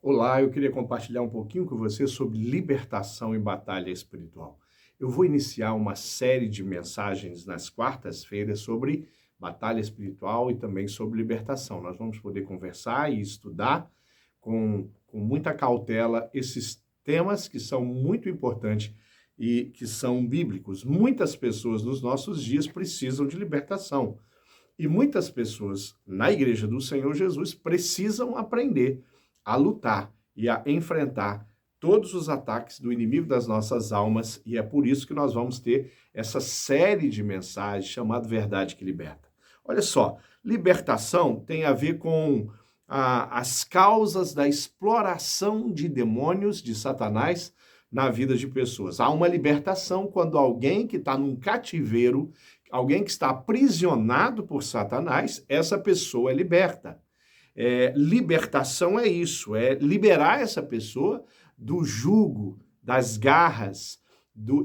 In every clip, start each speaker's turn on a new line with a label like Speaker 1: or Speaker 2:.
Speaker 1: Olá, eu queria compartilhar um pouquinho com você sobre libertação e batalha espiritual. Eu vou iniciar uma série de mensagens nas quartas-feiras sobre batalha espiritual e também sobre libertação. Nós vamos poder conversar e estudar com muita cautela esses temas que são muito importantes e que são bíblicos. Muitas pessoas nos nossos dias precisam de libertação e muitas pessoas na Igreja do Senhor Jesus precisam aprender a lutar e a enfrentar todos os ataques do inimigo das nossas almas, e é por isso que nós vamos ter essa série de mensagens chamada Verdade que Liberta. Olha só, libertação tem a ver com as causas da exploração de demônios, de Satanás, na vida de pessoas. Há uma libertação quando alguém que está num cativeiro, alguém que está aprisionado por Satanás, essa pessoa é liberta. Libertação é isso, é liberar essa pessoa do jugo, das garras,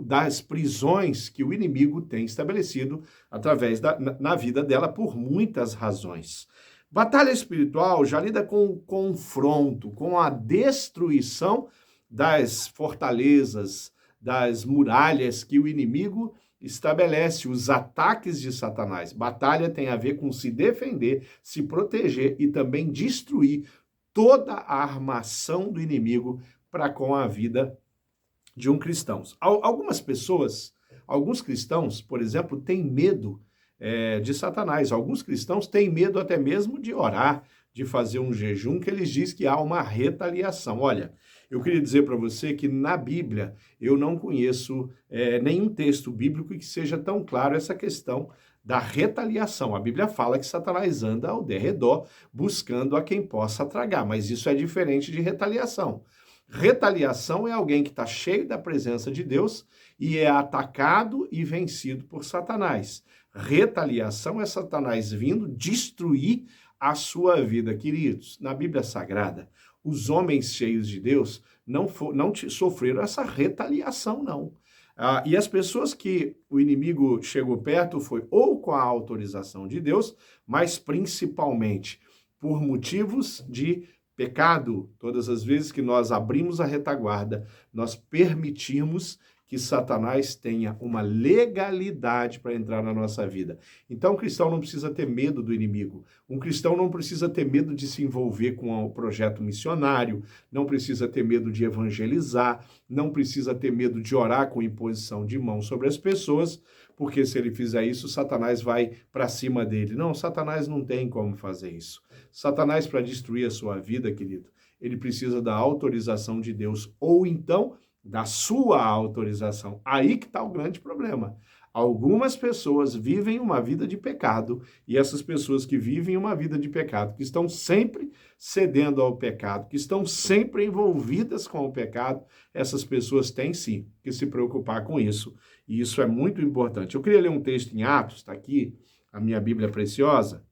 Speaker 1: das prisões que o inimigo tem estabelecido através na vida dela por muitas razões. Batalha espiritual já lida com o confronto, com a destruição das fortalezas, das muralhas que o inimigo estabelece, os ataques de Satanás. Batalha tem a ver com se defender, se proteger e também destruir toda a armação do inimigo para com a vida de um cristão. Algumas pessoas, alguns cristãos, por exemplo, têm medo de Satanás. Alguns cristãos têm medo até mesmo de orar, de fazer um jejum, que eles dizem que há uma retaliação. Olha, eu queria dizer para você que na Bíblia eu não conheço nenhum texto bíblico que seja tão claro essa questão da retaliação. A Bíblia fala que Satanás anda ao derredor buscando a quem possa tragar, mas isso é diferente de retaliação. Retaliação é alguém que está cheio da presença de Deus e é atacado e vencido por Satanás. Retaliação é Satanás vindo destruir a sua vida, queridos. Na Bíblia Sagrada, os homens cheios de Deus não sofreram essa retaliação, não. E as pessoas que o inimigo chegou perto foi ou com a autorização de Deus, mas principalmente por motivos de pecado. Todas as vezes que nós abrimos a retaguarda, nós permitimos que Satanás tenha uma legalidade para entrar na nossa vida. Então, o cristão não precisa ter medo do inimigo. Um cristão não precisa ter medo de se envolver com o projeto missionário, não precisa ter medo de evangelizar, não precisa ter medo de orar com imposição de mão sobre as pessoas, porque se ele fizer isso, Satanás vai para cima dele. Não, Satanás não tem como fazer isso. Satanás, para destruir a sua vida, querido, ele precisa da autorização de Deus, ou então da sua autorização. Aí que está o grande problema. Algumas pessoas vivem uma vida de pecado, e essas pessoas que vivem uma vida de pecado, que estão sempre cedendo ao pecado, que estão sempre envolvidas com o pecado, essas pessoas têm sim que se preocupar com isso. E isso é muito importante. Eu queria ler um texto em Atos, está aqui, a minha Bíblia preciosa.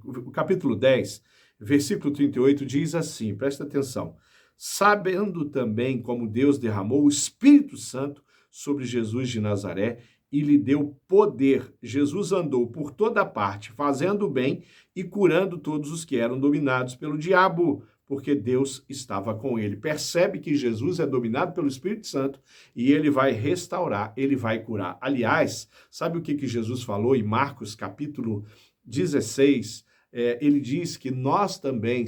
Speaker 1: O capítulo 10, versículo 38 diz assim, presta atenção. Sabendo também como Deus derramou o Espírito Santo sobre Jesus de Nazaré e lhe deu poder. Jesus andou por toda parte, fazendo o bem e curando todos os que eram dominados pelo diabo, porque Deus estava com ele. Percebe que Jesus é dominado pelo Espírito Santo e ele vai restaurar, ele vai curar. Aliás, sabe o que Jesus falou em Marcos capítulo 16? Ele diz que nós também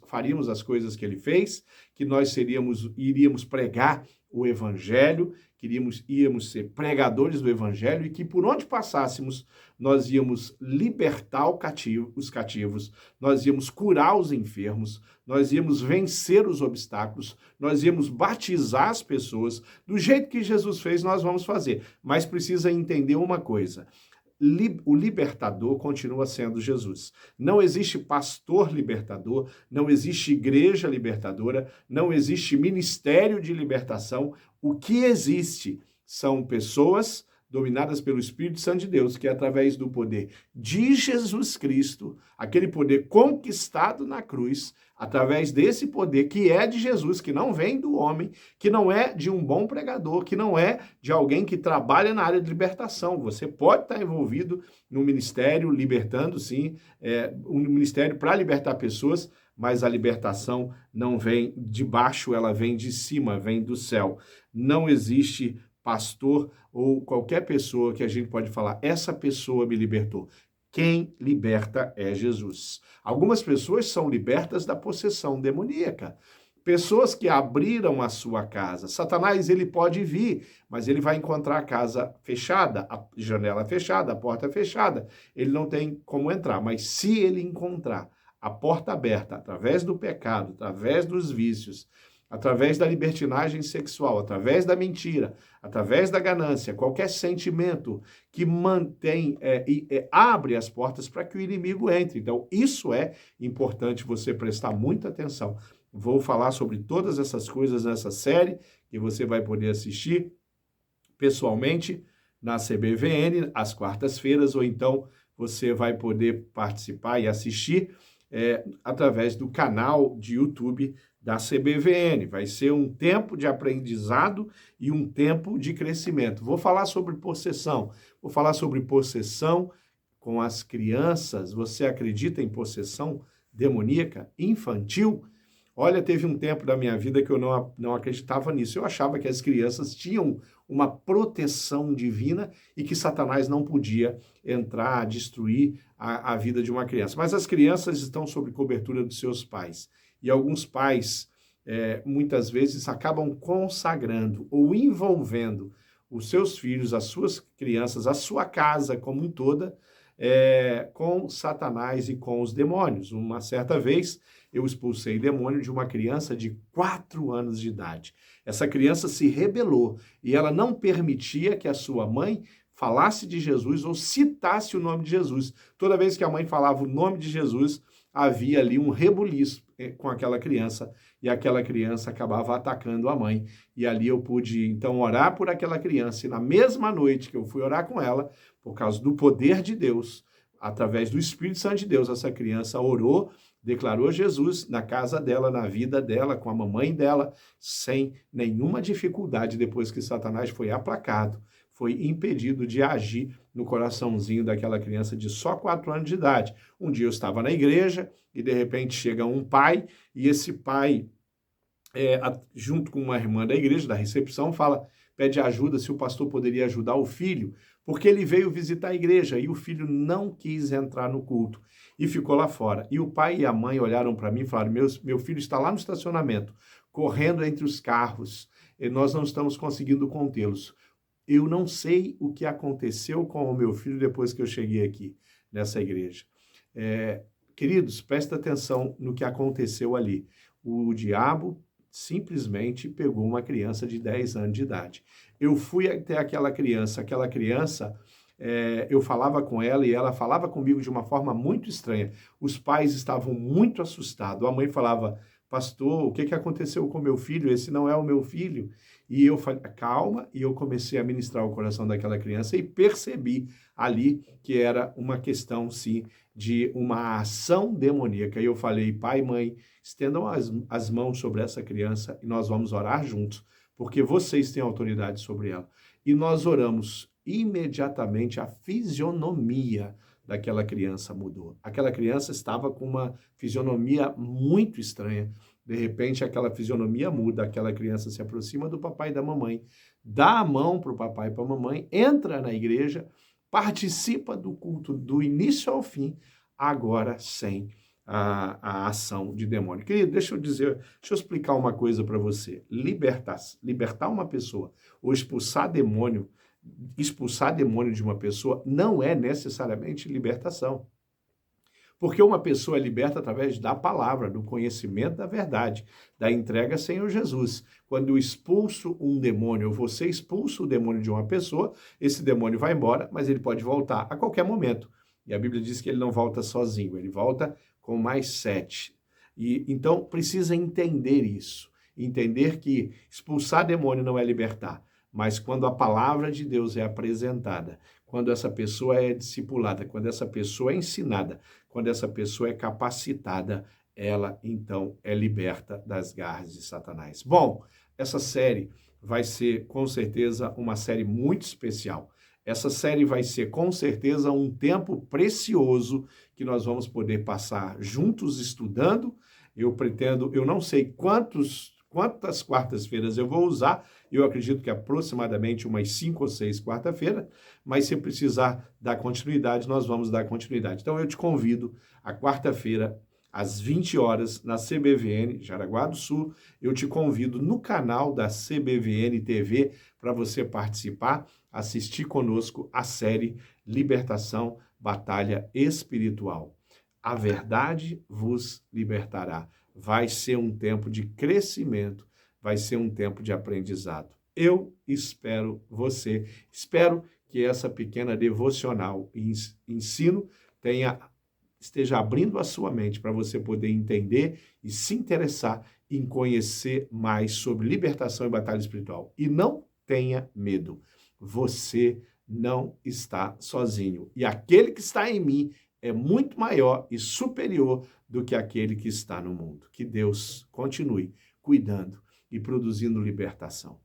Speaker 1: faríamos as coisas que ele fez, que nós iríamos pregar o evangelho, íamos ser pregadores do evangelho e que por onde passássemos nós íamos libertar os cativos, nós íamos curar os enfermos, nós íamos vencer os obstáculos, nós íamos batizar as pessoas. Do jeito que Jesus fez, nós vamos fazer. Mas precisa entender uma coisa. O libertador continua sendo Jesus. Não existe pastor libertador, não existe igreja libertadora, não existe ministério de libertação. O que existe são pessoas dominadas pelo Espírito Santo de Deus, que através do poder de Jesus Cristo, aquele poder conquistado na cruz, através desse poder que é de Jesus, que não vem do homem, que não é de um bom pregador, que não é de alguém que trabalha na área de libertação. Você pode estar envolvido no ministério, libertando, sim, um ministério para libertar pessoas, mas a libertação não vem de baixo, ela vem de cima, vem do céu. Não existe pastor ou qualquer pessoa que a gente pode falar, essa pessoa me libertou. Quem liberta é Jesus. Algumas pessoas são libertas da possessão demoníaca. Pessoas que abriram a sua casa. Satanás, ele pode vir, mas ele vai encontrar a casa fechada, a janela fechada, a porta fechada. Ele não tem como entrar, mas se ele encontrar a porta aberta, através do pecado, através dos vícios, através da libertinagem sexual, através da mentira, através da ganância, qualquer sentimento que mantém abre as portas para que o inimigo entre. Então, isso é importante você prestar muita atenção. Vou falar sobre todas essas coisas nessa série, que você vai poder assistir pessoalmente na CBVN, às quartas-feiras, ou então você vai poder participar e assistir através do canal de YouTube da CBVN. Vai ser um tempo de aprendizado e um tempo de crescimento. Vou falar sobre possessão. Vou falar sobre possessão com as crianças. Você acredita em possessão demoníaca infantil? Olha, teve um tempo da minha vida que eu não acreditava nisso. Eu achava que as crianças tinham uma proteção divina e que Satanás não podia entrar, destruir a vida de uma criança. Mas as crianças estão sob cobertura dos seus pais. E alguns pais, muitas vezes, acabam consagrando ou envolvendo os seus filhos, as suas crianças, a sua casa como um toda, com Satanás e com os demônios. Uma certa vez, eu expulsei demônio de uma criança de 4 anos de idade. Essa criança se rebelou e ela não permitia que a sua mãe falasse de Jesus ou citasse o nome de Jesus. Toda vez que a mãe falava o nome de Jesus, havia ali um rebuliço com aquela criança e aquela criança acabava atacando a mãe. E ali eu pude, então, orar por aquela criança. E na mesma noite que eu fui orar com ela, por causa do poder de Deus, através do Espírito Santo de Deus, essa criança orou, declarou Jesus na casa dela, na vida dela, com a mamãe dela, sem nenhuma dificuldade, depois que Satanás foi aplacado, foi impedido de agir no coraçãozinho daquela criança de só 4 anos de idade. Um dia eu estava na igreja e, de repente, chega um pai, e esse pai, junto com uma irmã da igreja, da recepção, pede ajuda se o pastor poderia ajudar o filho, porque ele veio visitar a igreja e o filho não quis entrar no culto e ficou lá fora. E o pai e a mãe olharam para mim e falaram, meu filho está lá no estacionamento, correndo entre os carros, e nós não estamos conseguindo contê-los. Eu não sei o que aconteceu com o meu filho depois que eu cheguei aqui, nessa igreja. Queridos, presta atenção no que aconteceu ali. O diabo simplesmente pegou uma criança de 10 anos de idade. Eu fui até aquela criança, eu falava com ela e ela falava comigo de uma forma muito estranha. Os pais estavam muito assustados. A mãe falava, pastor, o que aconteceu com meu filho? Esse não é o meu filho. E eu falei, calma, e eu comecei a ministrar o coração daquela criança e percebi ali que era uma questão, sim, de uma ação demoníaca. E eu falei, pai e mãe, estendam as mãos sobre essa criança e nós vamos orar juntos, porque vocês têm autoridade sobre ela. E nós oramos. Imediatamente a fisionomia daquela criança mudou. Aquela criança estava com uma fisionomia muito estranha. De repente, aquela fisionomia muda, aquela criança se aproxima do papai e da mamãe, dá a mão para o papai e para a mamãe, entra na igreja, participa do culto do início ao fim, agora sem a ação de demônio. Querido, deixa eu explicar uma coisa para você. Libertar uma pessoa ou expulsar demônio de uma pessoa não é necessariamente libertação. Porque uma pessoa é liberta através da palavra, do conhecimento da verdade, da entrega ao Senhor Jesus. Quando eu expulso um demônio, ou você expulsa o demônio de uma pessoa, esse demônio vai embora, mas ele pode voltar a qualquer momento. E a Bíblia diz que ele não volta sozinho, ele volta com mais 7. E então precisa entender isso, entender que expulsar demônio não é libertar. Mas quando a palavra de Deus é apresentada, quando essa pessoa é discipulada, quando essa pessoa é ensinada, quando essa pessoa é capacitada, ela então é liberta das garras de Satanás. Bom, essa série vai ser com certeza uma série muito especial. Essa série vai ser com certeza um tempo precioso que nós vamos poder passar juntos estudando Eu não sei quantas quartas-feiras eu vou usar, eu acredito que aproximadamente umas 5 ou 6 quarta-feiras, mas se precisar dar continuidade, nós vamos dar continuidade. Então eu te convido a quarta-feira, às 20 horas, na CBVN, Jaraguá do Sul, eu te convido no canal da CBVN TV para você participar, assistir conosco a série Libertação, Batalha Espiritual. A verdade vos libertará. Vai ser um tempo de crescimento, vai ser um tempo de aprendizado. Eu espero você. Espero que essa pequena devocional e ensino esteja abrindo a sua mente para você poder entender e se interessar em conhecer mais sobre libertação e batalha espiritual. E não tenha medo. Você não está sozinho. E aquele que está em mim é muito maior e superior do que aquele que está no mundo. Que Deus continue cuidando e produzindo libertação.